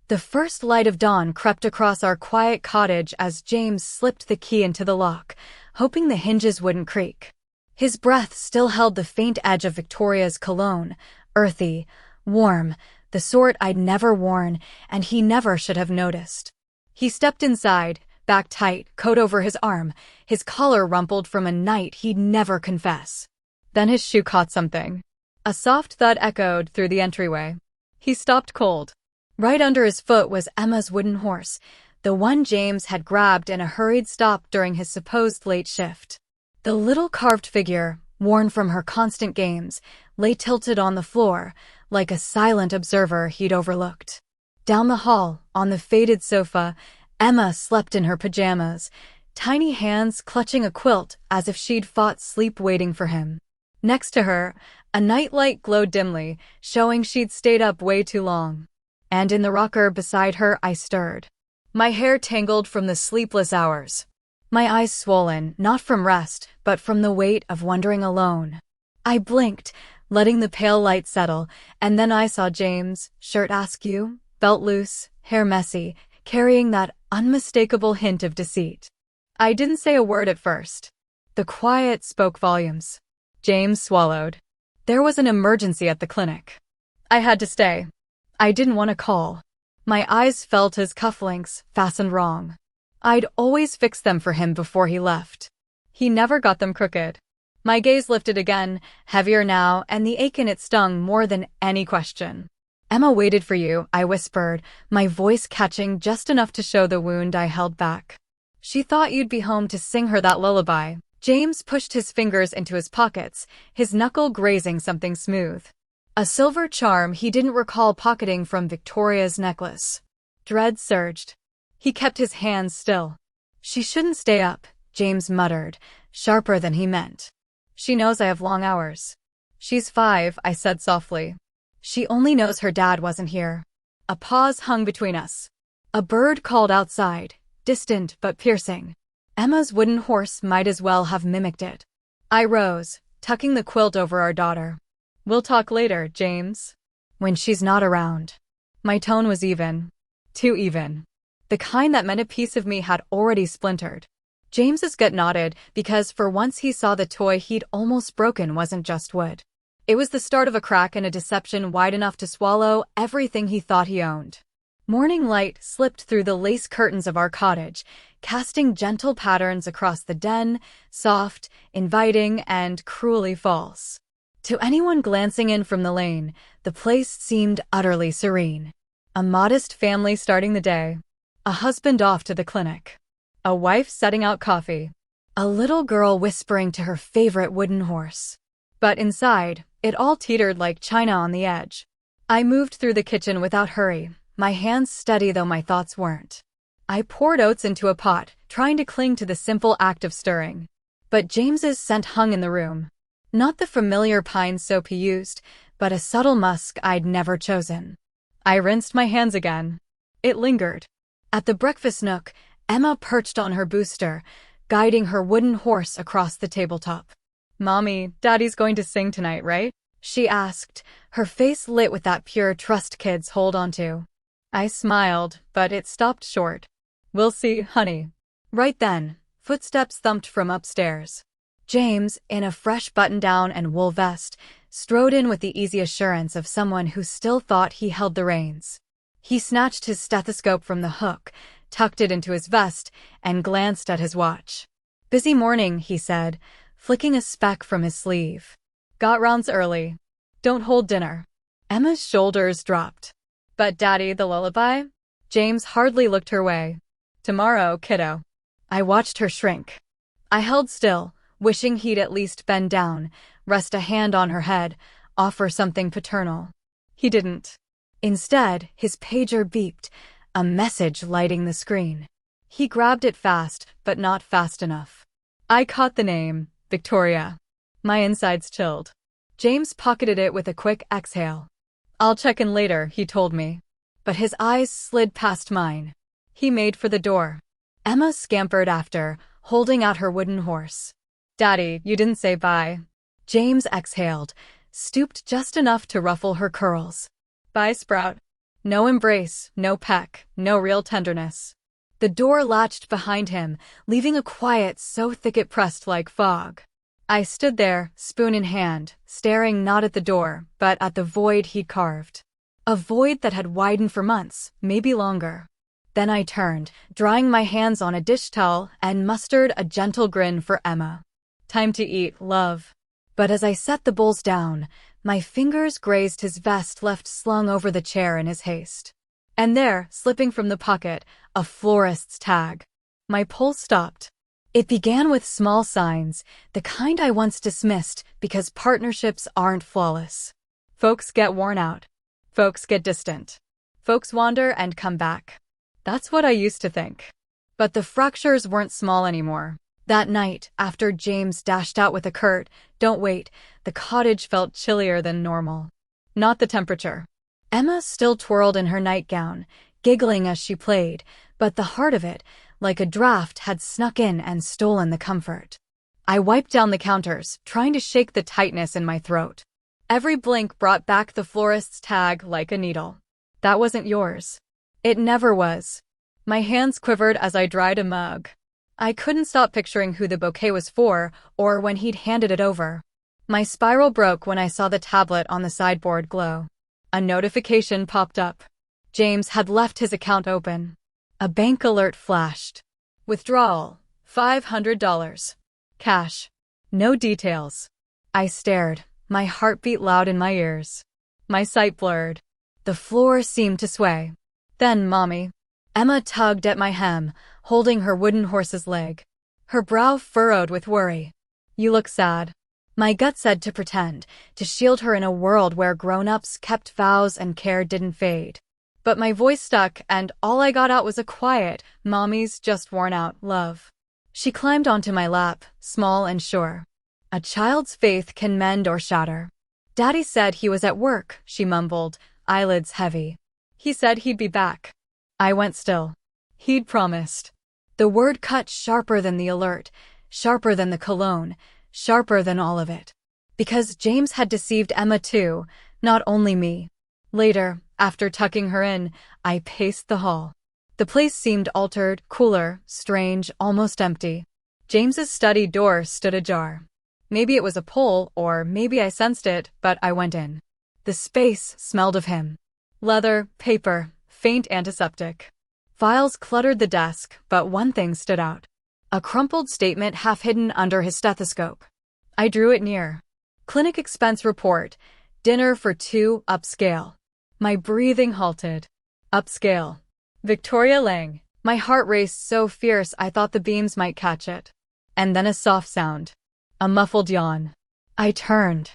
The first light of dawn crept across our quiet cottage as James slipped the key into the lock, hoping the hinges wouldn't creak. His breath still held the faint edge of Victoria's cologne, earthy, warm, the sort I'd never worn, and he never should have noticed. He stepped inside, back tight, coat over his arm, his collar rumpled from a night he'd never confess. Then his shoe caught something. A soft thud echoed through the entryway. He stopped cold. Right under his foot was Emma's wooden horse, the one James had grabbed in a hurried stop during his supposed late shift. The little carved figure, worn from her constant games, lay tilted on the floor, like a silent observer he'd overlooked. Down the hall, on the faded sofa, Emma slept in her pajamas, tiny hands clutching a quilt as if she'd fought sleep waiting for him. Next to her, a nightlight glowed dimly, showing she'd stayed up way too long. And in the rocker beside her I stirred. My hair tangled from the sleepless hours. My eyes swollen, not from rest, but from the weight of wandering alone. I blinked, letting the pale light settle, and then I saw James, shirt askew, belt loose, hair messy, carrying that unmistakable hint of deceit. I didn't say a word at first. The quiet spoke volumes. James swallowed. There was an emergency at the clinic. I had to stay. I didn't want to call. My eyes felt his cufflinks, fastened wrong. I'd always fix them for him before he left. He never got them crooked. My gaze lifted again, heavier now, and the ache in it stung more than any question. Emma waited for you, I whispered, my voice catching just enough to show the wound I held back. She thought you'd be home to sing her that lullaby. James pushed his fingers into his pockets, his knuckle grazing something smooth. A silver charm he didn't recall pocketing from Victoria's necklace. Dread surged. He kept his hands still. She shouldn't stay up, James muttered, sharper than he meant. She knows I have long hours. She's 5, I said softly. She only knows her dad wasn't here. A pause hung between us. A bird called outside, distant but piercing. Emma's wooden horse might as well have mimicked it. I rose, tucking the quilt over our daughter. We'll talk later, James. When she's not around. My tone was even. Too even. The kind that meant a piece of me had already splintered. James's gut nodded because for once he saw the toy he'd almost broken wasn't just wood. It was the start of a crack in a deception wide enough to swallow everything he thought he owned. Morning light slipped through the lace curtains of our cottage, casting gentle patterns across the den, soft, inviting, and cruelly false. To anyone glancing in from the lane, the place seemed utterly serene. A modest family starting the day. A husband off to the clinic. A wife setting out coffee. A little girl whispering to her favorite wooden horse. But inside, it all teetered like china on the edge. I moved through the kitchen without hurry, my hands steady though my thoughts weren't. I poured oats into a pot, trying to cling to the simple act of stirring. But James's scent hung in the room. Not the familiar pine soap he used, but a subtle musk I'd never chosen. I rinsed my hands again. It lingered. At the breakfast nook, Emma perched on her booster, guiding her wooden horse across the tabletop. Mommy, Daddy's going to sing tonight, right? She asked, her face lit with that pure trust kids hold onto. I smiled, but it stopped short. We'll see, honey. Right then, footsteps thumped from upstairs. James, in a fresh button-down and wool vest, strode in with the easy assurance of someone who still thought he held the reins. He snatched his stethoscope from the hook, tucked it into his vest, and glanced at his watch. Busy morning, he said, flicking a speck from his sleeve. Got rounds early. Don't hold dinner. Emma's shoulders dropped. But Daddy, the lullaby? James hardly looked her way. Tomorrow, kiddo. I watched her shrink. I held still, wishing he'd at least bend down, rest a hand on her head, offer something paternal. He didn't. Instead, his pager beeped, a message lighting the screen. He grabbed it fast, but not fast enough. I caught the name, Victoria. My insides chilled. James pocketed it with a quick exhale. I'll check in later, he told me. But his eyes slid past mine. He made for the door. Emma scampered after, holding out her wooden horse. Daddy, you didn't say bye. James exhaled, stooped just enough to ruffle her curls. Bye, Sprout. No embrace, no peck, no real tenderness. The door latched behind him, leaving a quiet so thick it pressed like fog. I stood there, spoon in hand, staring not at the door, but at the void he'd carved. A void that had widened for months, maybe longer. Then I turned, drying my hands on a dish towel, and mustered a gentle grin for Emma. Time to eat, love. But as I set the bowls down, my fingers grazed his vest left slung over the chair in his haste. And there, slipping from the pocket, a florist's tag. My pulse stopped. It began with small signs, the kind I once dismissed because partnerships aren't flawless. Folks get worn out. Folks get distant. Folks wander and come back. That's what I used to think. But the fractures weren't small anymore. That night, after James dashed out with a curt, "Don't wait," the cottage felt chillier than normal. Not the temperature. Emma still twirled in her nightgown, giggling as she played, but the heart of it, like a draft, had snuck in and stolen the comfort. I wiped down the counters, trying to shake the tightness in my throat. Every blink brought back the florist's tag like a needle. That wasn't yours. It never was. My hands quivered as I dried a mug. I couldn't stop picturing who the bouquet was for, or when he'd handed it over. My spiral broke when I saw the tablet on the sideboard glow. A notification popped up. James had left his account open. A bank alert flashed. Withdrawal, $500. Cash. No details. I stared, my heartbeat loud in my ears. My sight blurred. The floor seemed to sway. Then, Mommy. Emma tugged at my hem, holding her wooden horse's leg. Her brow furrowed with worry. You look sad. My gut said to pretend, to shield her in a world where grown-ups kept vows and care didn't fade. But my voice stuck, and all I got out was a quiet, "Mommy's just worn out, love." She climbed onto my lap, small and sure. A child's faith can mend or shatter. Daddy said he was at work, she mumbled, eyelids heavy. He said he'd be back. I went still. He'd promised. The word cut sharper than the alert, sharper than the cologne, sharper than all of it. Because James had deceived Emma too, not only me. Later, after tucking her in, I paced the hall. The place seemed altered, cooler, strange, almost empty. James's study door stood ajar. Maybe it was a pull, or maybe I sensed it, but I went in. The space smelled of him. Leather, paper, faint antiseptic. Files cluttered the desk, but one thing stood out. A crumpled statement half hidden under his stethoscope. I drew it near. Clinic expense report. Dinner for two, upscale. My breathing halted. Upscale. Victoria Lang. My heart raced so fierce I thought the beams might catch it. And then a soft sound. A muffled yawn. I turned.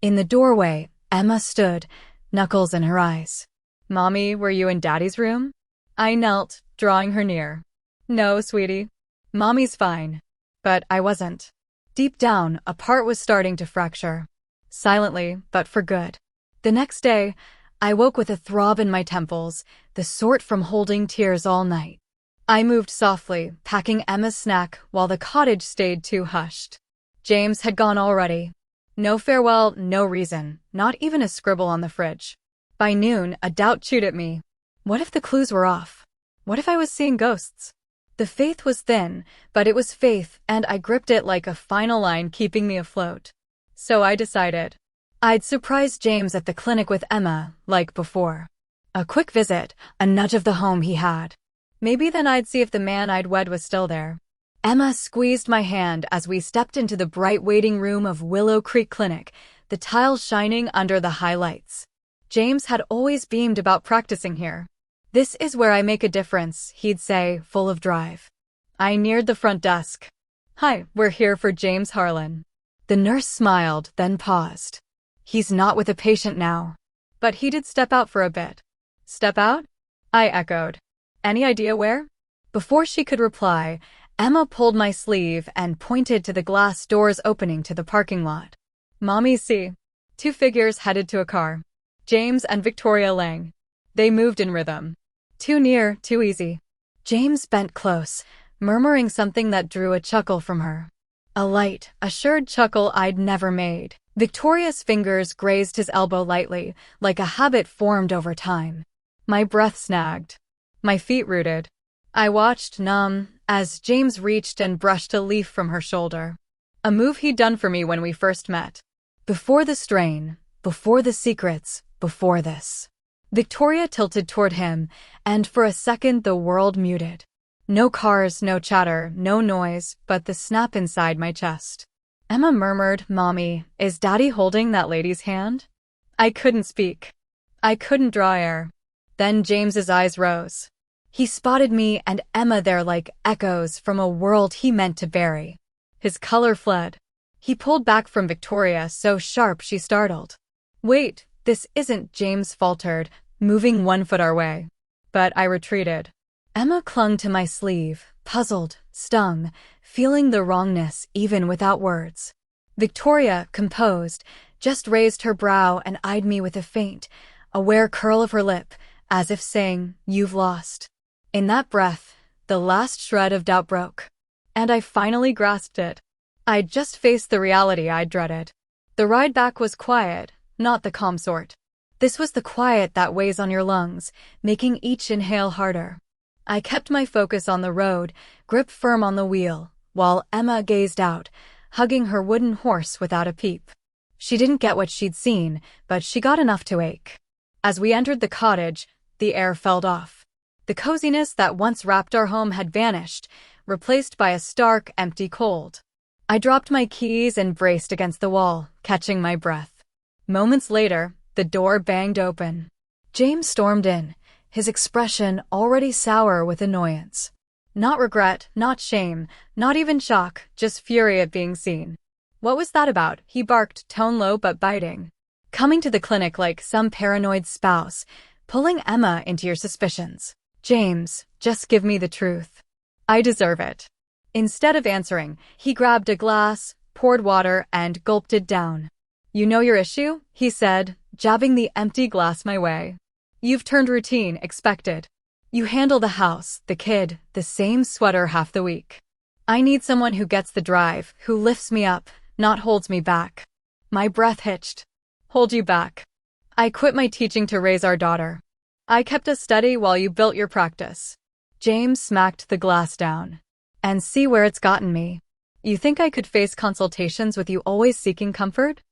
In the doorway, Emma stood, knuckles in her eyes. Mommy, were you in Daddy's room? I knelt, drawing her near. No, sweetie. Mommy's fine. But I wasn't. Deep down, a part was starting to fracture. Silently, but for good. The next day, I woke with a throb in my temples, the sort from holding tears all night. I moved softly, packing Emma's snack while the cottage stayed too hushed. James had gone already. No farewell, no reason, not even a scribble on the fridge. By noon, a doubt chewed at me. What if the clues were off? What if I was seeing ghosts? The faith was thin, but it was faith, and I gripped it like a final line keeping me afloat. So I decided. I'd surprise James at the clinic with Emma, like before. A quick visit, a nudge of the home he had. Maybe then I'd see if the man I'd wed was still there. Emma squeezed my hand as we stepped into the bright waiting room of Willow Creek Clinic, the tiles shining under the high lights. James had always beamed about practicing here. This is where I make a difference, he'd say, full of drive. I neared the front desk. Hi, we're here for James Harlan. The nurse smiled, then paused. He's not with a patient now. But he did step out for a bit. Step out? I echoed. Any idea where? Before she could reply, Emma pulled my sleeve and pointed to the glass doors opening to the parking lot. Mommy, see. Two figures headed to a car. James and Victoria Lang. They moved in rhythm. Too near, too easy. James bent close, murmuring something that drew a chuckle from her. A light, assured chuckle I'd never made. Victoria's fingers grazed his elbow lightly, like a habit formed over time. My breath snagged. My feet rooted. I watched, numb, as James reached and brushed a leaf from her shoulder. A move he'd done for me when we first met. Before the strain, before the secrets, before this. Victoria tilted toward him, and for a second the world muted. No cars, no chatter, no noise, but the snap inside my chest. Emma murmured, "Mommy, is Daddy holding that lady's hand?" I couldn't speak. I couldn't draw air. Then James's eyes rose. He spotted me and Emma there like echoes from a world he meant to bury. His color fled. He pulled back from Victoria so sharp she startled. "Wait, this isn't," James faltered, moving 1 foot our way. But I retreated. Emma clung to my sleeve, puzzled, stung, feeling the wrongness even without words. Victoria, composed, just raised her brow and eyed me with a faint, aware curl of her lip, as if saying, "You've lost." In that breath, the last shred of doubt broke. And I finally grasped it. I'd just faced the reality I dreaded. The ride back was quiet, not the calm sort. This was the quiet that weighs on your lungs, making each inhale harder. I kept my focus on the road, grip firm on the wheel, while Emma gazed out, hugging her wooden horse without a peep. She didn't get what she'd seen, but she got enough to ache. As we entered the cottage, the air fell off. The coziness that once wrapped our home had vanished, replaced by a stark, empty cold. I dropped my keys and braced against the wall, catching my breath. Moments later, the door banged open. James stormed in, his expression already sour with annoyance. Not regret, not shame, not even shock, just fury at being seen. "What was that about?" he barked, tone low but biting. "Coming to the clinic like some paranoid spouse, pulling Emma into your suspicions." "James, just give me the truth. I deserve it." Instead of answering, he grabbed a glass, poured water, and gulped it down. "You know your issue?" he said, jabbing the empty glass my way. "You've turned routine, expected. You handle the house, the kid, the same sweater half the week. I need someone who gets the drive, who lifts me up, not holds me back." My breath hitched. "Hold you back? I quit my teaching to raise our daughter. I kept us steady while you built your practice." James smacked the glass down. "And see where it's gotten me. You think I could face consultations with you always seeking comfort?"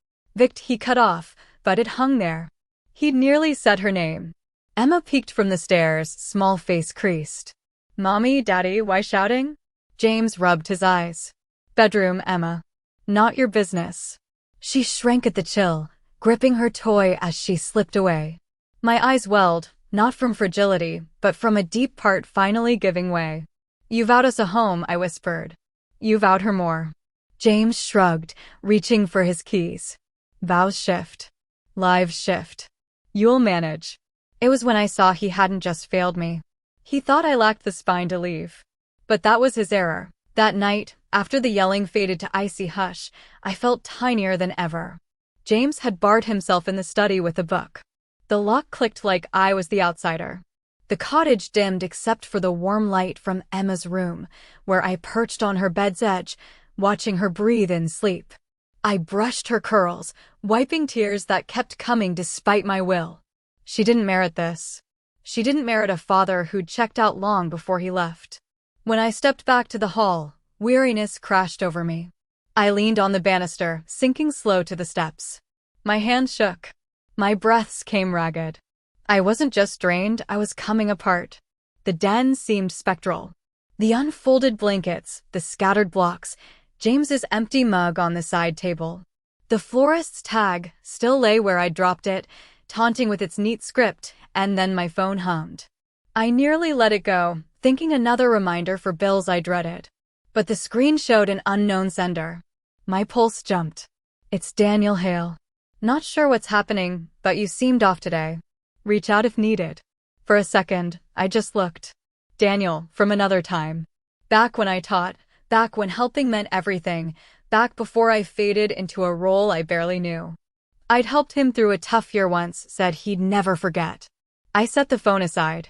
He cut off, but it hung there. He'd nearly said her name. Emma peeked from the stairs, small face creased. "Mommy, Daddy, why shouting?" James rubbed his eyes. "Bedroom, Emma. Not your business." She shrank at the chill, gripping her toy as she slipped away. My eyes welled, not from fragility, but from a deep part finally giving way. "You vowed us a home," I whispered. "You vowed her more." James shrugged, reaching for his keys. "Vows shift. Lives shift. You'll manage." It was when I saw he hadn't just failed me. He thought I lacked the spine to leave. But that was his error. That night, after the yelling faded to icy hush, I felt tinier than ever. James had barred himself in the study with a book. The lock clicked like I was the outsider. The cottage dimmed except for the warm light from Emma's room, where I perched on her bed's edge, watching her breathe in sleep. I brushed her curls, wiping tears that kept coming despite my will. She didn't merit this. She didn't merit a father who'd checked out long before he left. When I stepped back to the hall, weariness crashed over me. I leaned on the banister, sinking slow to the steps. My hands shook. My breaths came ragged. I wasn't just drained, I was coming apart. The den seemed spectral. The unfolded blankets, the scattered blocks, James's empty mug on the side table. The florist's tag still lay where I'd dropped it, taunting with its neat script, and then my phone hummed. I nearly let it go, thinking another reminder for bills I dreaded. But the screen showed an unknown sender. My pulse jumped. "It's Daniel Hale. Not sure what's happening, but you seemed off today. Reach out if needed." For a second, I just looked. Daniel, from another time. Back when I taught, back when helping meant everything, back before I faded into a role I barely knew. I'd helped him through a tough year once, said he'd never forget. I set the phone aside.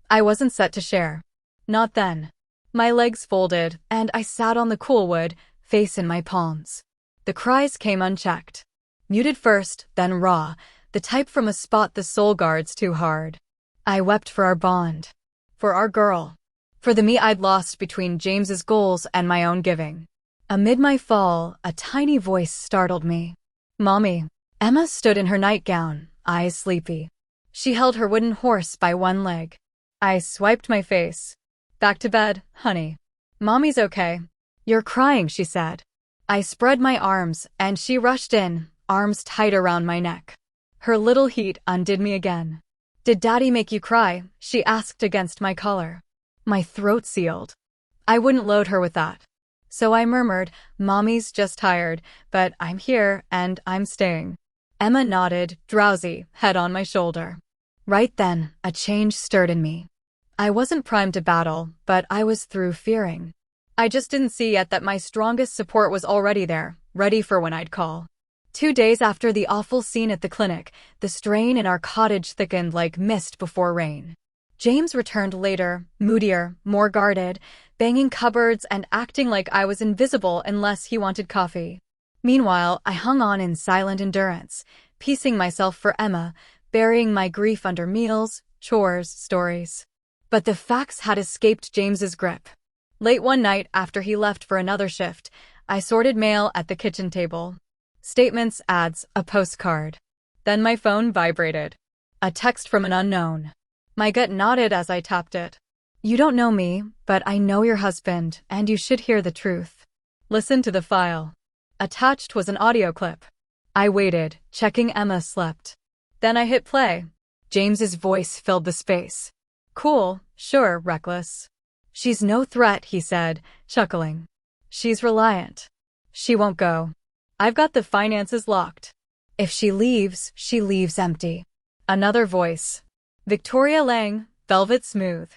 I wasn't set to share. Not then. My legs folded, and I sat on the cool wood, face in my palms. The cries came unchecked. Muted first, then raw, the type from a spot the soul guards too hard. I wept for our bond. For our girl. For the me I'd lost between James's goals and my own giving. Amid my fall, a tiny voice startled me. Mommy. Emma stood in her nightgown, eyes sleepy. She held her wooden horse by one leg. I swiped my face. Back to bed, honey. Mommy's okay. You're crying, she said. I spread my arms, and she rushed in, arms tight around my neck. Her little heat undid me again. Did Daddy make you cry? She asked against my collar. My throat sealed. I wouldn't load her with that. So I murmured, Mommy's just tired, but I'm here and I'm staying. Emma nodded, drowsy, head on my shoulder. Right then, a change stirred in me. I wasn't primed to battle, but I was through fearing. I just didn't see yet that my strongest support was already there, ready for when I'd call. 2 days after the awful scene at the clinic, the strain in our cottage thickened like mist before rain. James returned later, moodier, more guarded, banging cupboards and acting like I was invisible unless he wanted coffee. Meanwhile, I hung on in silent endurance, piecing myself for Emma, burying my grief under meals, chores, stories. But the facts had escaped James's grip. Late one night after he left for another shift, I sorted mail at the kitchen table. Statements, ads, a postcard. Then my phone vibrated. A text from an unknown. My gut nodded as I tapped it. You don't know me, but I know your husband, and you should hear the truth. Listen to the file. Attached was an audio clip. I waited, checking Emma slept. Then I hit play. James's voice filled the space. Cool, sure, reckless. She's no threat, he said, chuckling. She's reliant. She won't go. I've got the finances locked. If she leaves empty. Another voice. Victoria Lang, velvet smooth.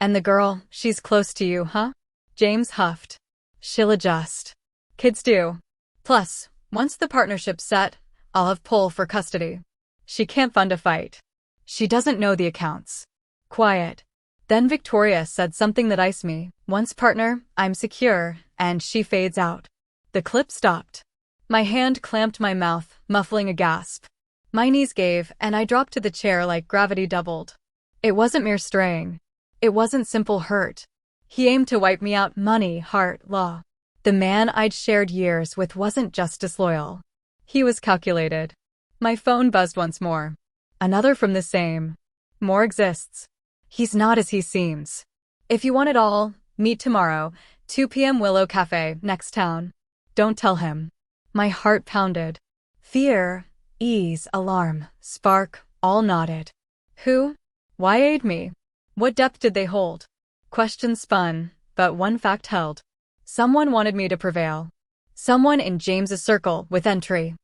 And the girl, she's close to you, huh? James huffed. She'll adjust. Kids do. Plus, once the partnership's set, I'll have pull for custody. She can't fund a fight. She doesn't know the accounts. Quiet. Then Victoria said something that iced me. Once partner, I'm secure, and she fades out. The clip stopped. My hand clamped my mouth, muffling a gasp. My knees gave, and I dropped to the chair like gravity doubled. It wasn't mere straying. It wasn't simple hurt. He aimed to wipe me out, money, heart, law. The man I'd shared years with wasn't just disloyal. He was calculated. My phone buzzed once more. Another from the same. More exists. He's not as he seems. If you want it all, meet tomorrow, 2 p.m. Willow Cafe, next town. Don't tell him. My heart pounded. Fear, ease, alarm, spark, all nodded. Who? Why aid me? What depth did they hold? Questions spun, but one fact held. Someone wanted me to prevail. Someone in James's circle with entry.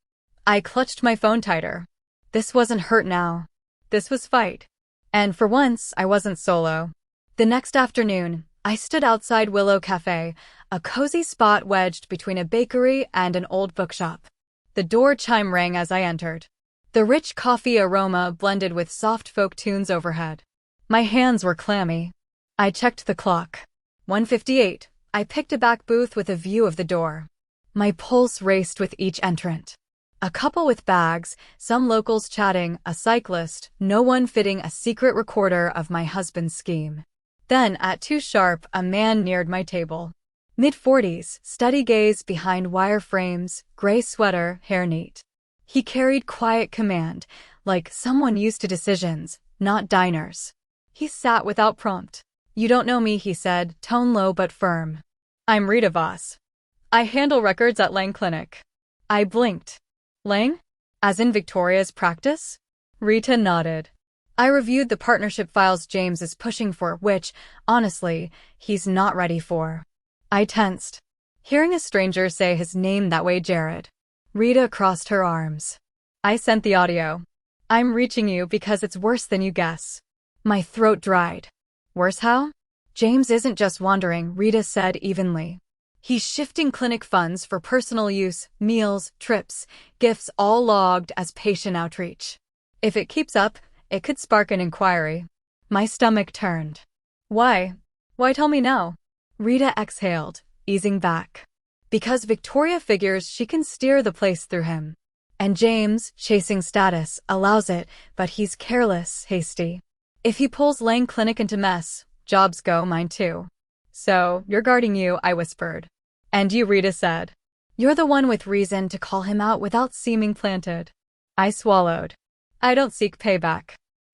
I clutched my phone tighter. This wasn't hurt now. This was fight. And for once, I wasn't solo. The next afternoon, I stood outside Willow Cafe, a cozy spot wedged between a bakery and an old bookshop. The door chime rang as I entered. The rich coffee aroma blended with soft folk tunes overhead. My hands were clammy. I checked the clock. 1:58. I picked a back booth with a view of the door. My pulse raced with each entrant. A couple with bags, some locals chatting, a cyclist, no one fitting a secret recorder of my husband's scheme. Then, at 2 sharp, a man neared my table. Mid-40s, steady gaze behind wire frames, gray sweater, hair neat. He carried quiet command, like someone used to decisions, not diners. He sat without prompt. You don't know me, he said, tone low but firm. I'm Rita Voss. I handle records at Lang Clinic. I blinked. Lang? As in Victoria's practice? Rita nodded. I reviewed the partnership files James is pushing for, which, honestly, he's not ready for. I tensed. Hearing a stranger say his name that way, Jared. Rita crossed her arms. I sent the audio. I'm reaching you because it's worse than you guess. My throat dried. Worse how? James isn't just wandering, Rita said evenly. He's shifting clinic funds for personal use, meals, trips, gifts all logged as patient outreach. If it keeps up, it could spark an inquiry. My stomach turned. Why? Why tell me now? Rita exhaled, easing back. Because Victoria figures she can steer the place through him. And James, chasing status, allows it, but he's careless, hasty. If he pulls Lang Clinic into mess, jobs go, mine too. So, you're guarding you, I whispered. And you, Rita said. You're the one with reason to call him out without seeming planted. I swallowed. I don't seek payback.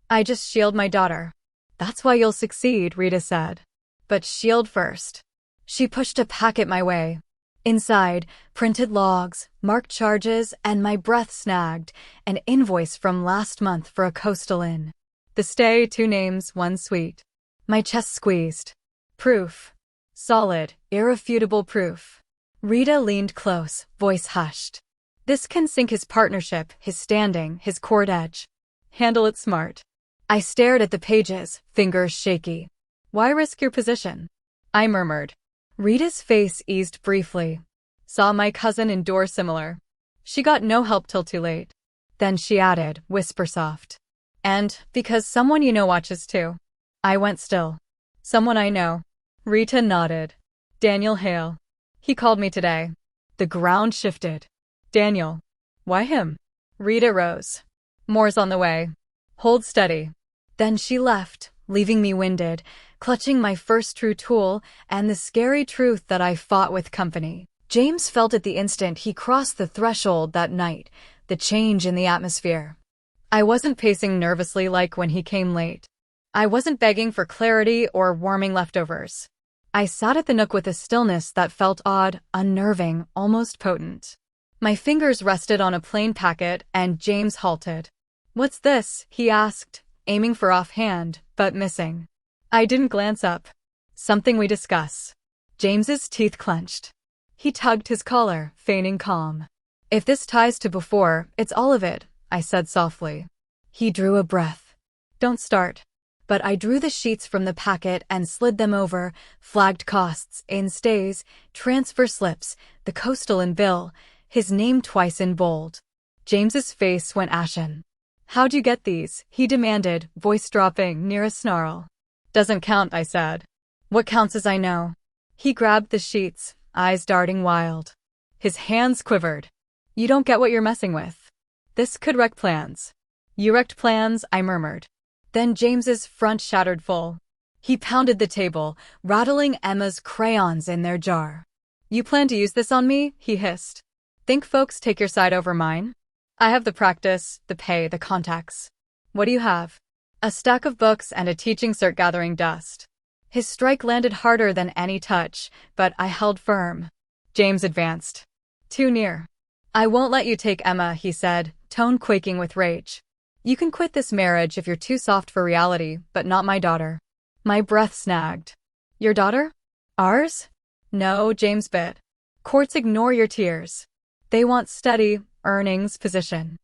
I just shield my daughter. That's why you'll succeed, Rita said. But shield first. She pushed a packet my way. Inside, printed logs, marked charges, and my breath snagged, an invoice from last month for a coastal inn. The stay, 2 names, 1 suite. My chest squeezed. Proof. Solid, irrefutable proof. Rita leaned close, voice hushed. This can sink his partnership, his standing, his court edge. Handle it smart. I stared at the pages, fingers shaky. Why risk your position? I murmured. Rita's face eased briefly. Saw my cousin endure similar. She got no help till too late. Then she added, whisper soft. And, because someone you know watches too. I went still. Someone I know. Rita nodded. Daniel Hale. He called me today. The ground shifted. Daniel. Why him? Rita rose. More's on the way. Hold steady. Then she left, leaving me winded, clutching my first true tool and the scary truth that I fought with company. James felt it the instant he crossed the threshold that night, the change in the atmosphere. I wasn't pacing nervously like when he came late. I wasn't begging for clarity or warming leftovers. I sat at the nook with a stillness that felt odd, unnerving, almost potent. My fingers rested on a plain packet and James halted. What's this? He asked, aiming for offhand, but missing. I didn't glance up. Something we discuss. James's teeth clenched. He tugged his collar, feigning calm. If this ties to before, it's all of it, I said softly. He drew a breath. Don't start. But I drew the sheets from the packet and slid them over, flagged costs, in stays, transfer slips, the coastal and bill, his name twice in bold. James's face went ashen. How'd you get these? He demanded, voice dropping near a snarl. Doesn't count, I said. What counts is I know. He grabbed the sheets, eyes darting wild. His hands quivered. You don't get what you're messing with. This could wreck plans. You wrecked plans, I murmured. Then James's front shattered full. He pounded the table, rattling Emma's crayons in their jar. You plan to use this on me? He hissed. Think folks take your side over mine? I have the practice, the pay, the contacts. What do you have? A stack of books and a teaching cert gathering dust. His strike landed harder than any touch, but I held firm. James advanced. Too near. I won't let you take Emma, he said, tone quaking with rage. You can quit this marriage if you're too soft for reality, but not my daughter. My breath snagged. Your daughter? Ours? No, James bit. Courts ignore your tears. They want study, earnings, position.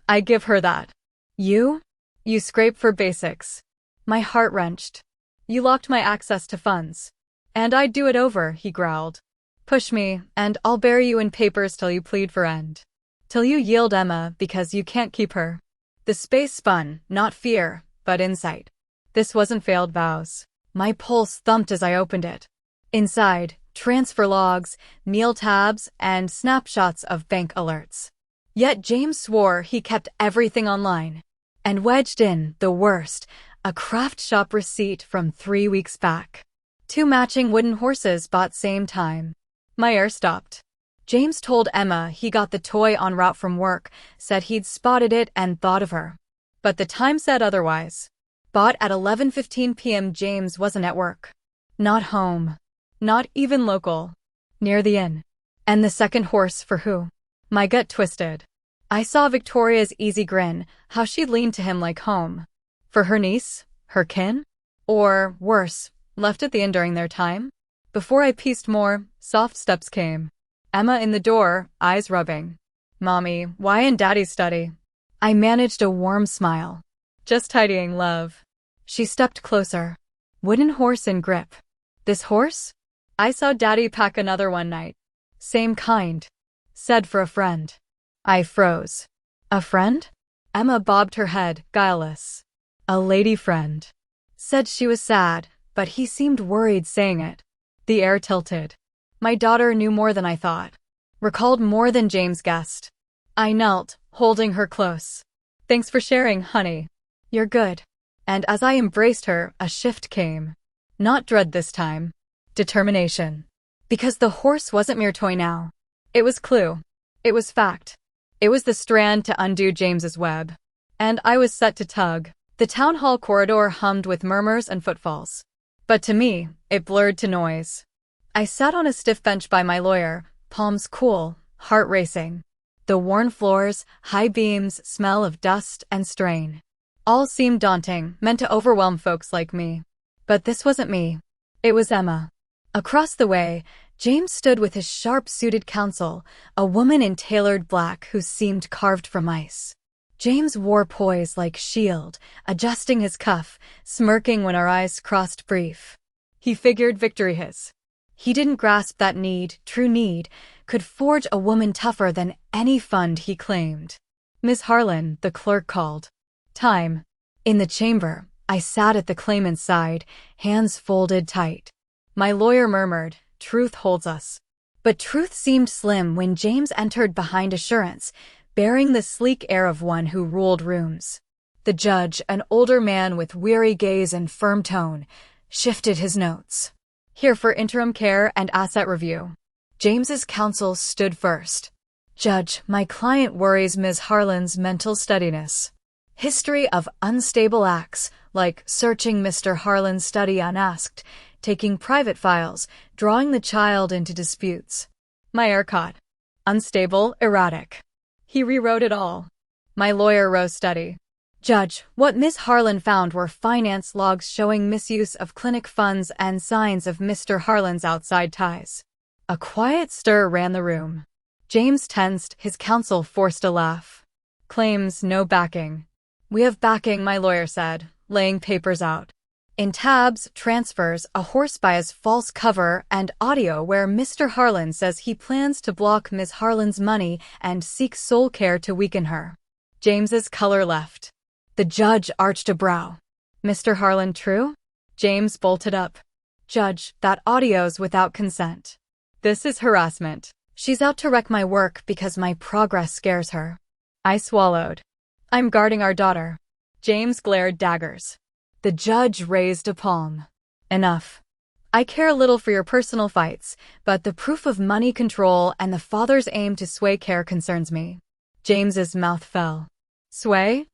I give her that. You? You scrape for basics. My heart wrenched. You locked my access to funds. And I'd do it over, he growled. Push me, and I'll bury you in papers till you plead for end. Till you yield Emma because you can't keep her. The space spun, not fear, but insight. This wasn't failed vows. My pulse thumped as I opened it. Inside, transfer logs, meal tabs, and snapshots of bank alerts. Yet James swore he kept everything online. And wedged in, the worst, a craft shop receipt from 3 weeks back. 2 matching wooden horses bought same time. My air stopped. James told Emma he got the toy en route from work, said he'd spotted it and thought of her. But the time said otherwise. Bought at 11:15 p.m. James wasn't at work. Not home. Not even local. Near the inn. And the second horse for who? My gut twisted. I saw Victoria's easy grin, how she leaned to him like home. For her niece? Her kin? Or, worse, left at the inn during their time? Before I pieced more, soft steps came. Emma in the door, eyes rubbing. Mommy, why in Daddy's study? I managed a warm smile. Just tidying, love. She stepped closer. Wooden horse in grip. This horse? I saw Daddy pack another one night. Same kind. Said for a friend. I froze. A friend? Emma bobbed her head, guileless. A lady friend. Said she was sad, but he seemed worried saying it. The air tilted. My daughter knew more than I thought. Recalled more than James guessed. I knelt, holding her close. Thanks for sharing, honey. You're good. And as I embraced her, a shift came. Not dread this time. Determination. Because the horse wasn't mere toy now. It was clue. It was fact. It was the strand to undo James's web. And I was set to tug. The town hall corridor hummed with murmurs and footfalls. But to me, it blurred to noise. I sat on a stiff bench by my lawyer, palms cool, heart racing. The worn floors, high beams, smell of dust and strain. All seemed daunting, meant to overwhelm folks like me. But this wasn't me. It was Emma. Across the way, James stood with his sharp-suited counsel, a woman in tailored black who seemed carved from ice. James wore poise like shield, adjusting his cuff, smirking when our eyes crossed brief. He figured victory his. He didn't grasp that need, true need, could forge a woman tougher than any fund he claimed. Miss Harlan, the clerk called. Time. In the chamber, I sat at the claimant's side, hands folded tight. My lawyer murmured, "Truth holds us." But truth seemed slim when James entered behind assurance, bearing the sleek air of one who ruled rooms. The judge, an older man with weary gaze and firm tone, shifted his notes. Here for interim care and asset review. James's counsel stood first. Judge, my client worries Ms. Harlan's mental steadiness. History of unstable acts, like searching Mr. Harlan's study unasked, taking private files, drawing the child into disputes. My air caught. Unstable, erratic. He rewrote it all. My lawyer rose steady. Judge, what Ms. Harlan found were finance logs showing misuse of clinic funds and signs of Mr. Harlan's outside ties. A quiet stir ran the room. James tensed, his counsel forced a laugh. Claims no backing. We have backing, my lawyer said, laying papers out. In tabs, transfers, a horse buyer's false cover, and audio where Mr. Harlan says he plans to block Ms. Harlan's money and seek soul care to weaken her. James's color left. The judge arched a brow. Mr. Harlan true? James bolted up. Judge, that audio's without consent. This is harassment. She's out to wreck my work because my progress scares her. I swallowed. I'm guarding our daughter. James glared daggers. The judge raised a palm. Enough. I care little for your personal fights, but the proof of money control and the father's aim to sway care concerns me. James's mouth fell. Sway?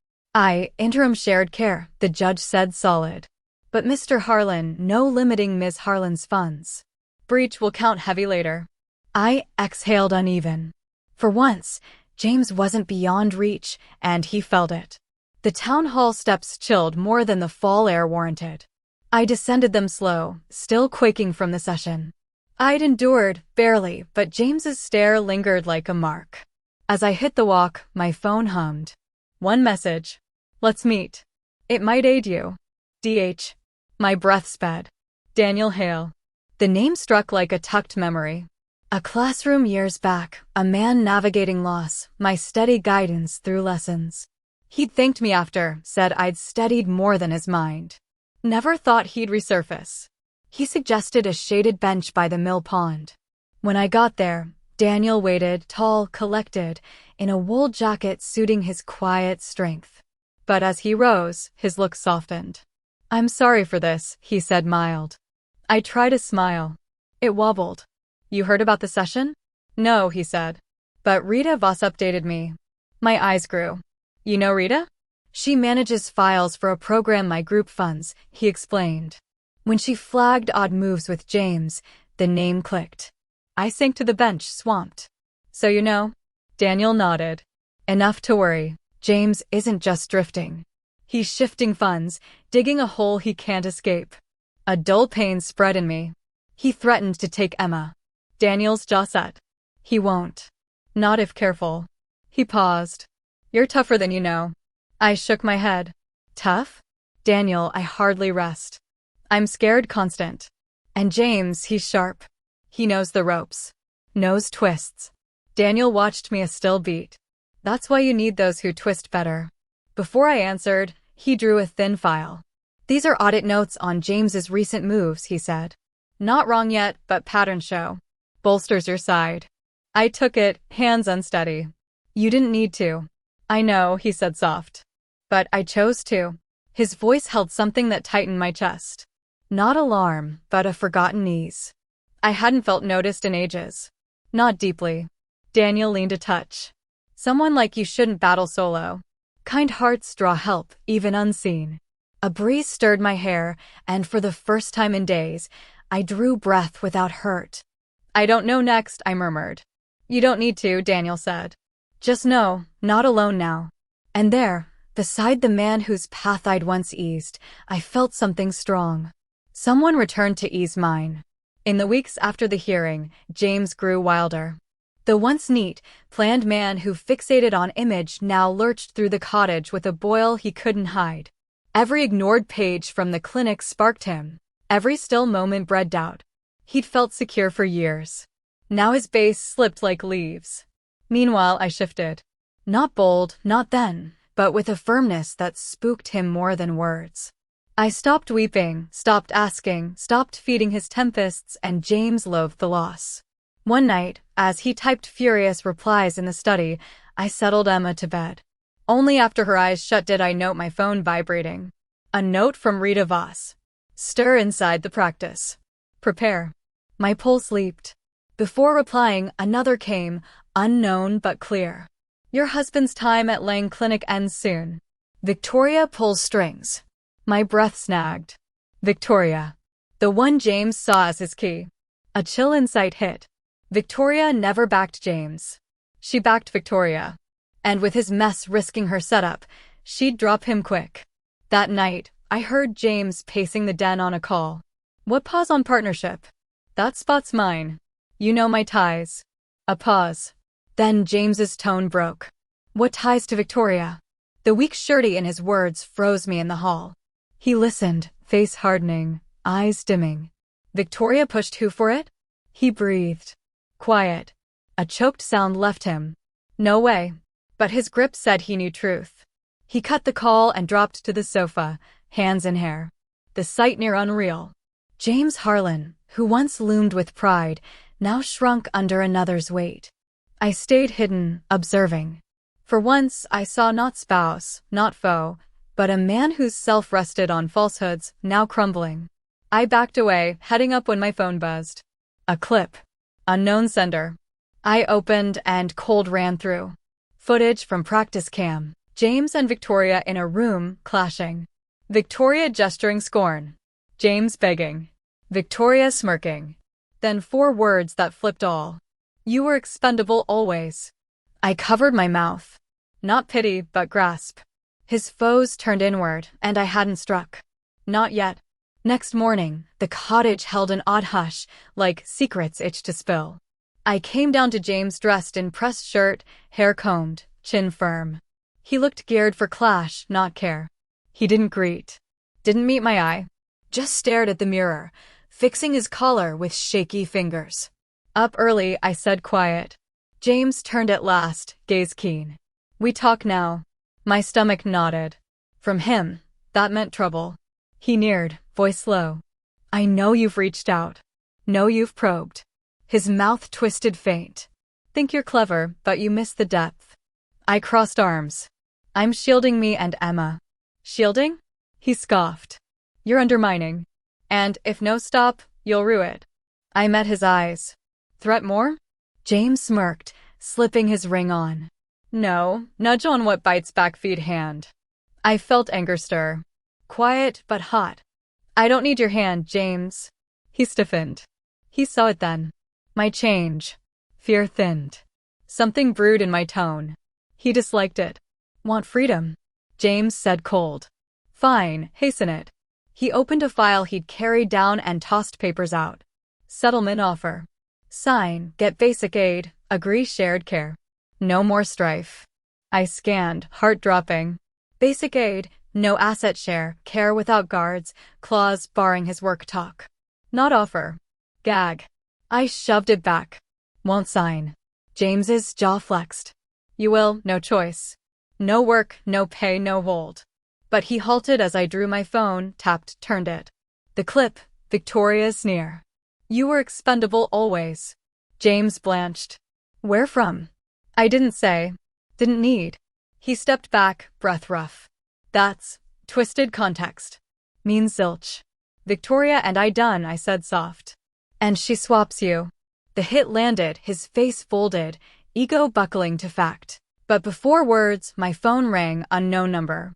Interim shared care, the judge said solid. But Mr. Harlan, no limiting Ms. Harlan's funds. Breach will count heavy later. I exhaled uneven. For once, James wasn't beyond reach, and he felt it. The town hall steps chilled more than the fall air warranted. I descended them slow, still quaking from the session. I'd endured, barely, but James's stare lingered like a mark. As I hit the walk, my phone hummed. One message. Let's meet. It might aid you. DH. My breath sped. Daniel Hale. The name struck like a tucked memory. A classroom years back, a man navigating loss, my steady guidance through lessons. He'd thanked me after, said I'd steadied more than his mind. Never thought he'd resurface. He suggested a shaded bench by the mill pond. When I got there, Daniel waited, tall, collected, in a wool jacket suiting his quiet strength. But as he rose, his look softened. I'm sorry for this, he said mild. I tried to smile. It wobbled. You heard about the session? No, he said. But Rita Voss updated me. My eyes grew. You know Rita? She manages files for a program my group funds, he explained. When she flagged odd moves with James, the name clicked. I sank to the bench, swamped. So you know? Daniel nodded. Enough to worry. James isn't just drifting. He's shifting funds, digging a hole he can't escape. A dull pain spread in me. He threatened to take Emma. Daniel's jaw set. He won't. Not if careful. He paused. You're tougher than you know. I shook my head. Tough? Daniel, I hardly rest. I'm scared constant. And James, he's sharp. He knows the ropes. Knows twists. Daniel watched me a still beat. That's why you need those who twist better. Before I answered, he drew a thin file. These are audit notes on James's recent moves, he said. Not wrong yet, but patterns show. Bolsters your side. I took it, hands unsteady. You didn't need to. I know, he said soft. But I chose to. His voice held something that tightened my chest. Not alarm, but a forgotten ease. I hadn't felt noticed in ages. Not deeply. Daniel leaned a touch. Someone like you shouldn't battle solo. Kind hearts draw help, even unseen. A breeze stirred my hair, and for the first time in days, I drew breath without hurt. I don't know next, I murmured. You don't need to, Daniel said. Just know, not alone now. And there, beside the man whose path I'd once eased, I felt something strong. Someone returned to ease mine. In the weeks after the hearing, James grew wilder. The once neat, planned man who fixated on image now lurched through the cottage with a boil he couldn't hide. Every ignored page from the clinic sparked him. Every still moment bred doubt. He'd felt secure for years. Now his base slipped like leaves. Meanwhile, I shifted. Not bold, not then, but with a firmness that spooked him more than words. I stopped weeping, stopped asking, stopped feeding his tempests, and James loathed the loss. One night, as he typed furious replies in the study, I settled Emma to bed. Only after her eyes shut did I note my phone vibrating. A note from Rita Voss. Stir inside the practice. Prepare. My pulse leaped. Before replying, another came, unknown but clear. Your husband's time at Lang Clinic ends soon. Victoria pulls strings. My breath snagged. Victoria. The one James saw as his key. A chill insight hit. Victoria never backed James. She backed Victoria. And with his mess risking her setup, she'd drop him quick. That night, I heard James pacing the den on a call. What pause on partnership? That spot's mine. You know my ties. A pause. Then James's tone broke. What ties to Victoria? The weak surety in his words froze me in the hall. He listened, face hardening, eyes dimming. Victoria pushed who for it? He breathed. Quiet. A choked sound left him. No way. But his grip said he knew truth. He cut the call and dropped to the sofa, hands in hair. The sight near unreal. James Harlan, who once loomed with pride, now shrunk under another's weight. I stayed hidden, observing. For once, I saw not spouse, not foe, but a man whose self rested on falsehoods, now crumbling. I backed away, heading up when my phone buzzed. A clip. Unknown sender. I opened and cold ran through. Footage from practice cam. James and Victoria in a room, clashing. Victoria gesturing scorn. James begging. Victoria smirking. Then 4 words that flipped all. You were expendable always. I covered my mouth. Not pity, but grasp. His foes turned inward, and I hadn't struck. Not yet. Next morning, the cottage held an odd hush, like secrets itched to spill. I came down to James dressed in pressed shirt, hair combed, chin firm. He looked geared for clash, not care. He didn't greet. Didn't meet my eye. Just stared at the mirror, fixing his collar with shaky fingers. Up early, I said quiet. James turned at last, gaze keen. We talk now. My stomach nodded. From him, that meant trouble. He neared, voice low. I know you've reached out. Know you've probed. His mouth twisted faint. Think you're clever, but you miss the depth. I crossed arms. I'm shielding me and Emma. Shielding? He scoffed. You're undermining. And, if no stop, you'll rue it. I met his eyes. Threat more? James smirked, slipping his ring on. No, nudge on what bites back feed hand. I felt anger stir. Quiet, but hot. I don't need your hand, James. He stiffened. He saw it then. My change. Fear thinned. Something brewed in my tone. He disliked it. Want freedom? James said cold. Fine, hasten it. He opened a file he'd carried down and tossed papers out. Settlement offer. Sign, get basic aid, agree shared care. No more strife. I scanned, heart dropping. Basic aid, no asset share, care without guards, clause barring his work talk. Not offer. Gag. I shoved it back. Won't sign. James's jaw flexed. You will, no choice. No work, no pay, no hold. But he halted as I drew my phone, tapped, turned it. The clip, Victoria's sneer. You were expendable always. James blanched. Where from? I didn't say. Didn't need. He stepped back, breath rough. That's Twisted context. Mean zilch. Victoria and I done, I said soft. And she swaps you. The hit landed, his face folded, ego buckling to fact. But before words, my phone rang, unknown number.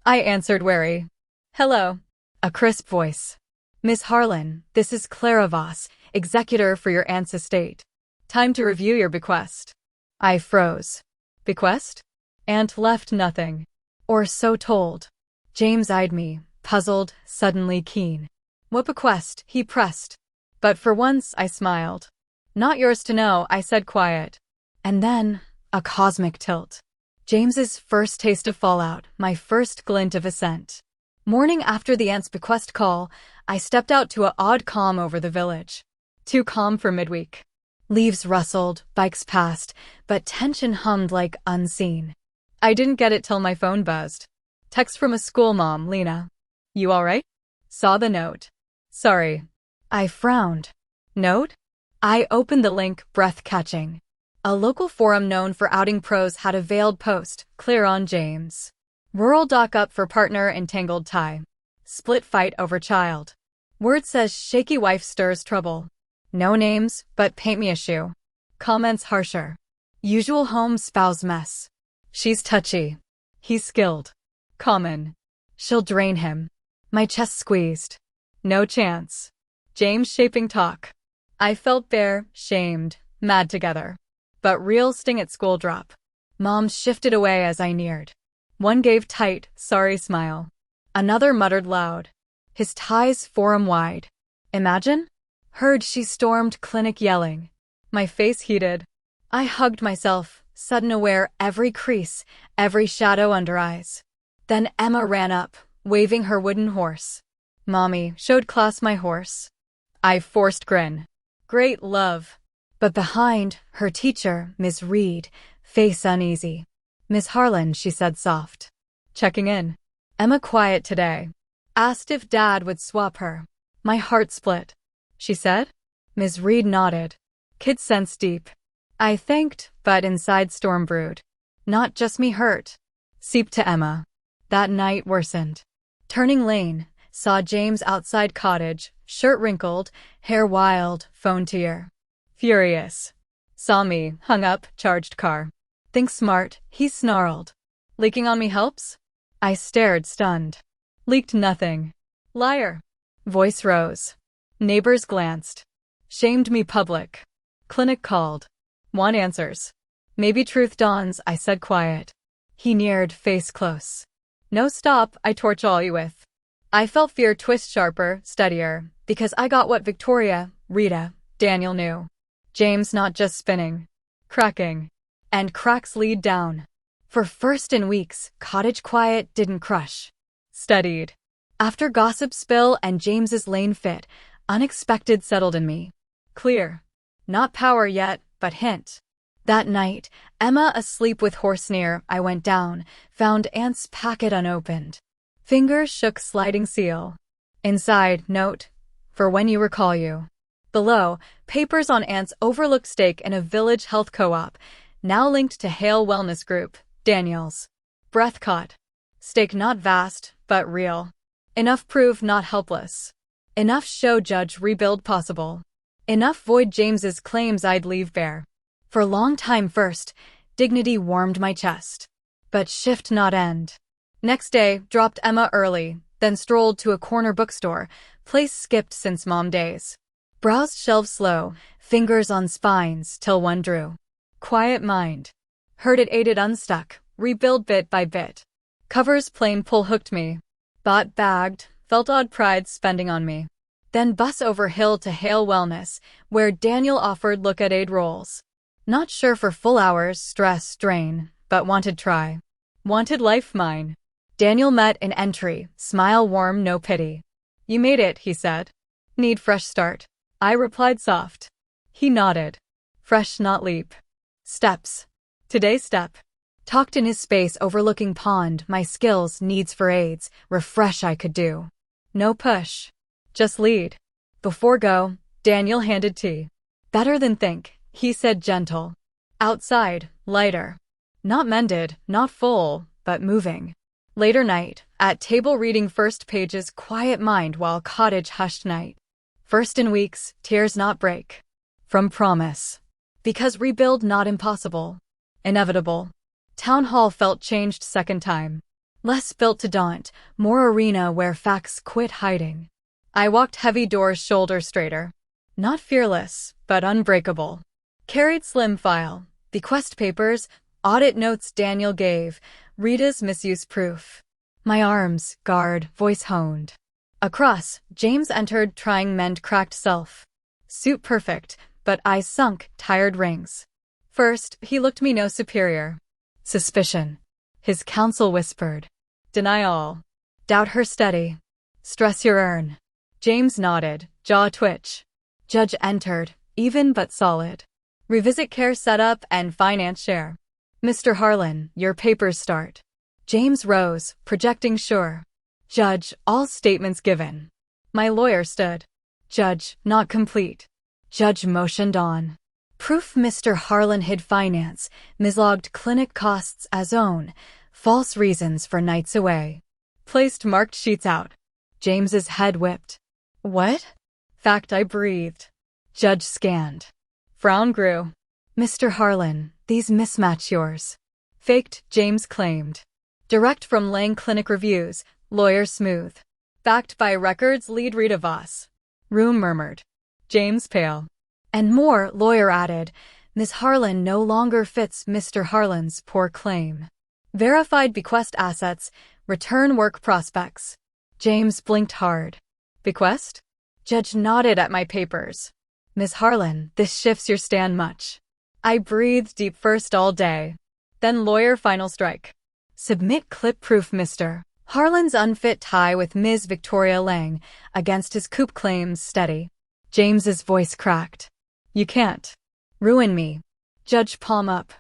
I answered wary. Hello. A crisp voice. Miss Harlan, this is Clara Voss, executor for your aunt's estate. Time to review your bequest. I froze. Bequest? Aunt left nothing. Or so told. James eyed me, puzzled, suddenly keen. What bequest? He pressed. But for once, I smiled. Not yours to know, I said quiet. And then, a cosmic tilt. James's first taste of fallout, my first glint of assent. Morning after the aunt's bequest call, I stepped out to an odd calm over the village. Too calm for midweek. Leaves rustled, bikes passed, but tension hummed like unseen. I didn't get it till my phone buzzed. Text from a school mom, Lena. You alright? Saw the note. Sorry. I frowned. Note? I opened the link, breath catching. A local forum known for outing pros had a veiled post, clear on James. Rural doc up for partner entangled tie. Split fight over child. Word says shaky wife stirs trouble. No names, but paint me a shoe. Comments harsher. Usual home spouse mess. She's touchy. He's skilled. Common. She'll drain him. My chest squeezed. No chance. James shaping talk. I felt bare, shamed, mad together. But real sting at school drop. Moms shifted away as I neared. One gave tight, sorry smile. Another muttered loud. His ties forum wide. Imagine? Heard she stormed clinic yelling. My face heated. I hugged myself, sudden aware every crease, every shadow under eyes. Then Emma ran up, waving her wooden horse. Mommy, showed class my horse. I forced grin. Great love. But behind, her teacher, Miss Reed, face uneasy. Miss Harlan, she said soft. Checking in. Emma quiet today. Asked if Dad would swap her. My heart split. She said? Miss Reed nodded. Kid sense deep. I thanked, but inside storm brewed. Not just me hurt. Seeped to Emma. That night worsened. Turning lane, saw James outside cottage, shirt wrinkled, hair wild, phone to ear. Furious. Saw me, hung up, charged car. Think smart, he snarled. Leaking on me helps? I stared, stunned. Leaked nothing. Liar. Voice rose. Neighbors glanced. Shamed me public. Clinic called. Want answers. Maybe truth dawns, I said quiet. He neared, face close. No stop, I torch all you with. I felt fear twist sharper, steadier, because I got what Victoria, Rita, Daniel knew. James not just spinning. Cracking. And cracks lead down. For first in weeks, cottage quiet didn't crush. Steadied. After gossip spill and James's lane fit, unexpected settled in me. Clear. Not power yet, but hint. That night, Emma asleep with horse near, I went down, found Aunt's packet unopened. Fingers shook sliding seal. Inside, note, for when you recall you. Below, papers on Aunt's overlooked stake in a village health co-op, now linked to Hale Wellness Group, Daniels. Breath caught. Stake not vast, but real. Enough prove not helpless. Enough show judge rebuild possible. Enough void James's claims I'd leave bare. For long time first, dignity warmed my chest. But shift not end. Next day, dropped Emma early, then strolled to a corner bookstore, place skipped since mom days. Browsed shelves slow, fingers on spines till one drew. Quiet mind. Heard it aided unstuck, rebuild bit by bit. Covers plain pull hooked me. Bought bagged, felt odd pride spending on me. Then bus over hill to Hale Wellness, where Daniel offered look at aid roles. Not sure for full hours, stress, strain, but wanted try. Wanted life mine. Daniel met in entry, smile warm, no pity. You made it, he said. Need fresh start. I replied soft. He nodded. Fresh not leap. Steps. Today's step. Talked in his space overlooking pond, my skills, needs for aids, refresh I could do. No push. Just lead. Before go, Daniel handed tea. Better than think, he said gentle. Outside, lighter. Not mended, not full, but moving. Later night, at table reading first pages, quiet mind while cottage hushed night. First in weeks, tears not break. From promise. Because rebuild not impossible. Inevitable. Town hall felt changed second time. Less built to daunt, more arena where facts quit hiding. I walked heavy doors shoulder straighter. Not fearless, but unbreakable. Carried slim file, bequest papers, audit notes Daniel gave, Rita's misuse proof. My arms, guard, voice honed. Across, James entered trying mend cracked self. Suit perfect, but eyes sunk, tired rings. First, he looked me no superior. Suspicion. His counsel whispered. Deny all. Doubt her steady. Stress your earn. James nodded, jaw twitch. Judge entered, even but solid. Revisit care setup and finance share. Mr. Harlan, your papers start. James rose, projecting sure. Judge, all statements given. My lawyer stood. Judge, not complete. Judge motioned on. Proof Mr. Harlan hid finance, mislogged clinic costs as own, false reasons for nights away. Placed marked sheets out. James's head whipped. What? Fact I breathed. Judge scanned. Frown grew. Mr. Harlan, these mismatch yours. Faked, James claimed. Direct from Lang clinic reviews, lawyer smooth. Backed by records lead Rita Voss. Room murmured. James pale. And more, lawyer added, Ms. Harlan no longer fits Mr. Harlan's poor claim. Verified bequest assets, return work prospects. James blinked hard. Bequest? Judge nodded at my papers. Ms. Harlan, this shifts your stand much. I breathed deep first all day. Then lawyer final strike. Submit clip proof Mr. Harlan's unfit tie with Ms. Victoria Lang against his coup claims steady. James's voice cracked. You can't. Ruin me. Judge palm up.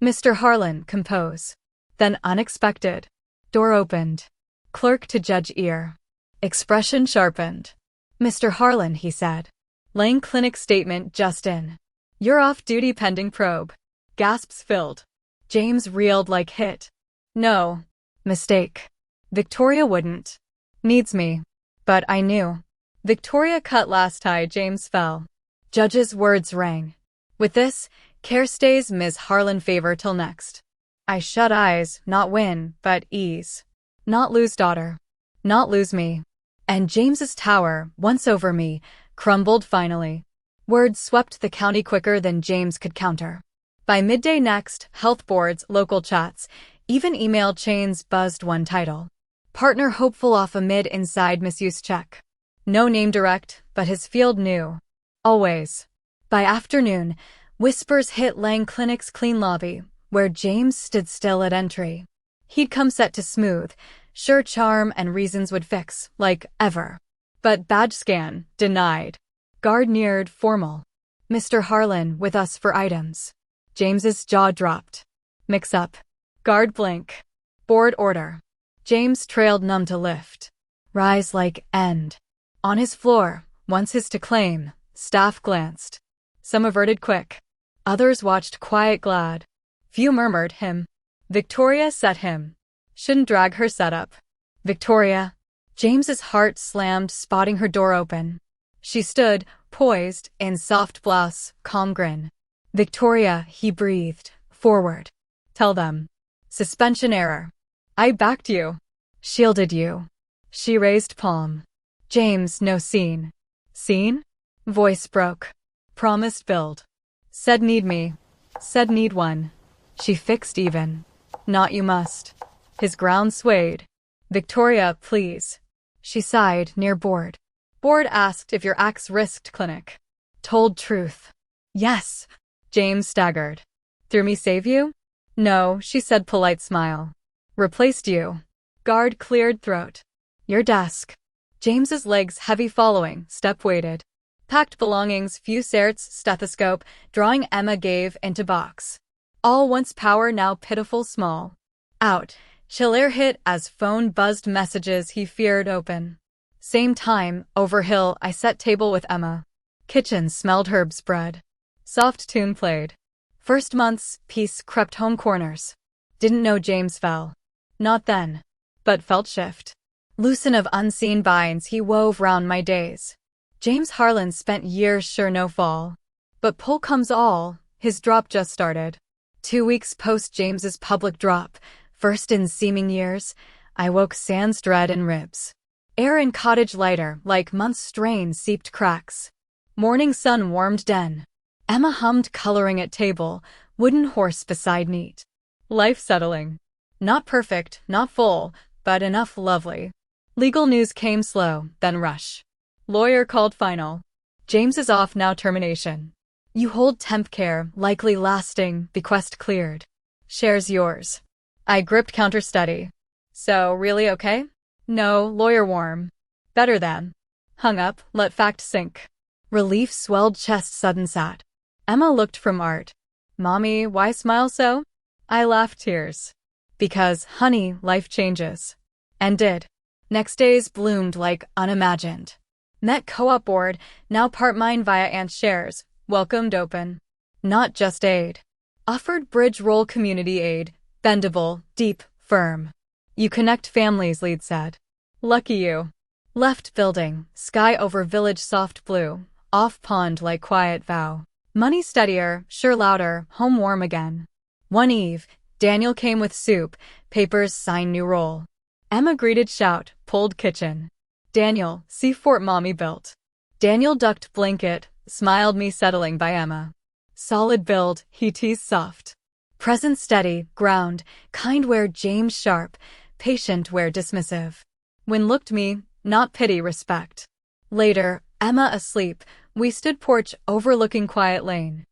Mr. Harlan, compose. Then unexpected. Door opened. Clerk to judge ear. Expression sharpened. Mr. Harlan, he said. Lang clinic statement just in. You're off duty pending probe. Gasps filled. James reeled like hit. No. Mistake. Victoria wouldn't. Needs me. But I knew. Victoria cut last tie. James fell. Judge's words rang. With this, care stays Ms. Harlan favor till next. I shut eyes, not win, but ease. Not lose daughter. Not lose me. And James's tower, once over me, crumbled finally. Words swept the county quicker than James could counter. By midday next, health boards, local chats, even email chains buzzed one title. Partner hopeful off amid inside misuse check. No name direct, but his field knew. Always. By afternoon, whispers hit Lang Clinic's clean lobby, where James stood still at entry. He'd come set to smooth, sure charm and reasons would fix, like ever. But badge scan, denied. Guard neared, formal. Mr. Harlan, with us for items. James's jaw dropped. Mix up. Guard blink. Board order. James trailed numb to lift. Rise like end. On his floor, once his to claim, staff glanced. Some averted quick. Others watched quiet glad. Few murmured him. Victoria set him. Shouldn't drag her setup. Victoria. James's heart slammed, spotting her door open. She stood, poised, in soft blouse, calm grin. Victoria, he breathed, forward. Tell them. Suspension error. I backed you. Shielded you. She raised palm. James, no scene. Scene? Voice broke. Promised build. Said need me. Said need one. She fixed even. Not you must. His ground swayed. Victoria, please. She sighed, near board. Board asked if your axe risked clinic. Told truth. Yes. James staggered. Through me save you? No, she said, polite smile. Replaced you. Guard cleared throat. Your desk. James's legs heavy following, step weighted. Packed belongings, few certs, stethoscope, drawing Emma gave into box. All once power, now pitiful small. Out. Chill air hit as phone buzzed messages he feared open. Same time, over hill, I set table with Emma. Kitchen smelled herbs bread. Soft tune played. First month's peace crept home corners. Didn't know James fell. Not then. but felt shift. Loosen of unseen binds he wove round my days. James Harlan spent years sure no fall. But pull comes all, his drop just started. 2 weeks post James's public drop, first in seeming years, I woke sans dread in ribs. Air in cottage lighter, like months' strain seeped cracks. Morning sun warmed den. Emma hummed coloring at table, wooden horse beside neat. Life settling. Not perfect, not full, but enough lovely. Legal news came slow, then rush. Lawyer called final. James is off now termination. You hold temp care, likely lasting, bequest cleared. Shares yours. I gripped counter steady. So, really okay? No, lawyer warm. Better than. Hung up, let fact sink. Relief swelled chest sudden sat. Emma looked from Art. Mommy, why smile so? I laughed tears. Because, honey, life changes. And did. Next days bloomed like unimagined. Met co-op board, now part mine via Aunt's shares. Welcomed open. Not just aid. Offered bridge roll community aid. Bendable, deep, firm. You connect families, lead said. Lucky you. Left building, sky over village soft blue. Off pond like quiet vow. Money steadier, sure louder, home warm again. One eve, Daniel came with soup, papers sign new roll. Emma greeted shout, pulled kitchen. Daniel, see fort mommy built. Daniel ducked blanket, smiled me settling by Emma. Solid build, he teased soft. Present steady, ground, kind where James sharp, patient where dismissive. When looked me, not pity respect. Later, Emma asleep, we stood porch overlooking quiet lane.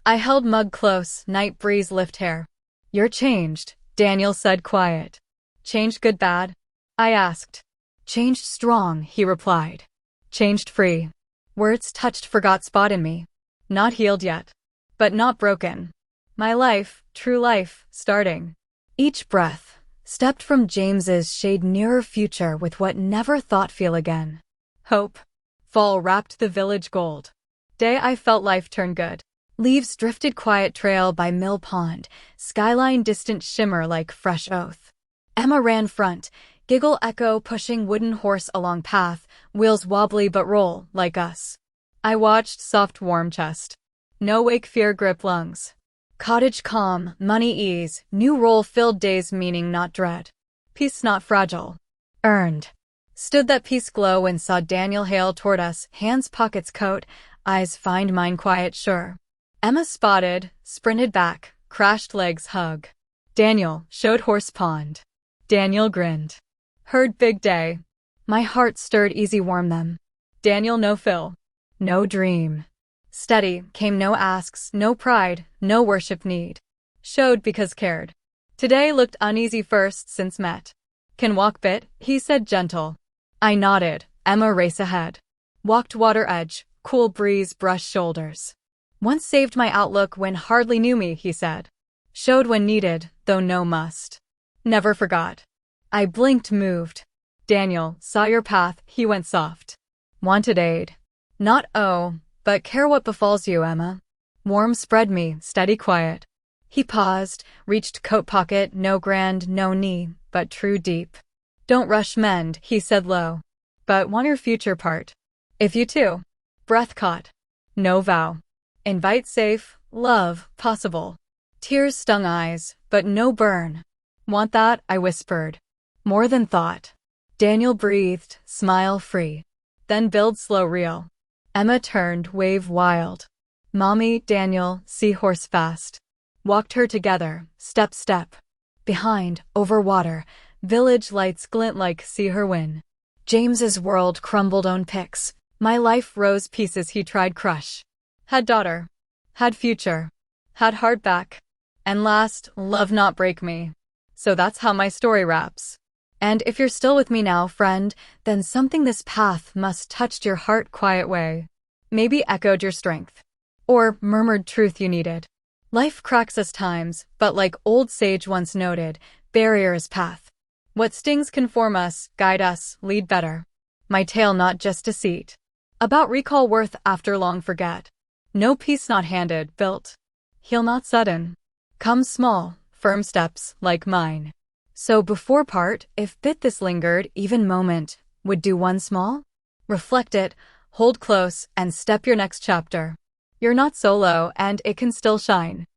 I held mug close, night breeze lift hair. You're changed, Daniel said quiet. Changed good bad? I asked. Changed strong, he replied. Changed free. Words touched forgot spot in me. Not healed yet. But not broken. My life, true life, starting. Each breath, stepped from James's shade nearer future with what never thought feel again. Hope. Fall wrapped the village gold. Day I felt life turn good. Leaves drifted quiet trail by mill pond, skyline distant shimmer like fresh oath. Emma ran front, giggle echo pushing wooden horse along path, wheels wobbly but roll, like us. I watched soft warm chest. No wake fear grip lungs. Cottage calm, money ease, new role filled days meaning not dread. Peace not fragile. Earned. Stood that peace glow when saw Daniel hail toward us, hands pockets coat, eyes find mine quiet sure. Emma spotted, sprinted back, crashed legs hug. Daniel showed horse pond. Daniel grinned. Heard big day. My heart stirred easy warm them. Daniel no fill. No dream. Steady, came no asks, no pride, no worship need. Showed because cared. Today looked uneasy first since met. Can walk bit, he said gentle. I nodded, Emma race ahead. Walked water edge, cool breeze brushed shoulders. Once saved my outlook when hardly knew me, he said. Showed when needed, though no must. Never forgot. I blinked moved. Daniel, saw your path, he went soft. Wanted aid. Not oh, but care what befalls you, Emma. Warm spread me, steady quiet. He paused, reached coat pocket, no grand, no knee, but true deep. Don't rush mend, he said low. But want your future part. If you too. Breath caught. No vow. Invite safe, love, possible. Tears stung eyes, but no burn. Want that, I whispered. More than thought. Daniel breathed, smile free. Then build slow real. Emma turned, wave wild. Mommy, Daniel, seahorse fast. Walked her together, step step. Behind, over water, village lights glint like see her win. James's world crumbled on picks. My life rose pieces he tried crush. Had daughter. Had future. Had heart back. And last, love not break me. So that's how my story wraps. And if you're still with me now, friend, then something this path must touched your heart quiet way. Maybe echoed your strength. Or murmured truth you needed. Life cracks us times, but like old sage once noted, barrier is path. What stings conform us, guide us, lead better. My tale not just deceit. About recall worth after long forget. No peace not handed, built. Heal not sudden. Come small, firm steps, like mine. So before part, if bit this lingered, even moment, would do one small? Reflect it, hold close, and step your next chapter. You're not solo, and it can still shine.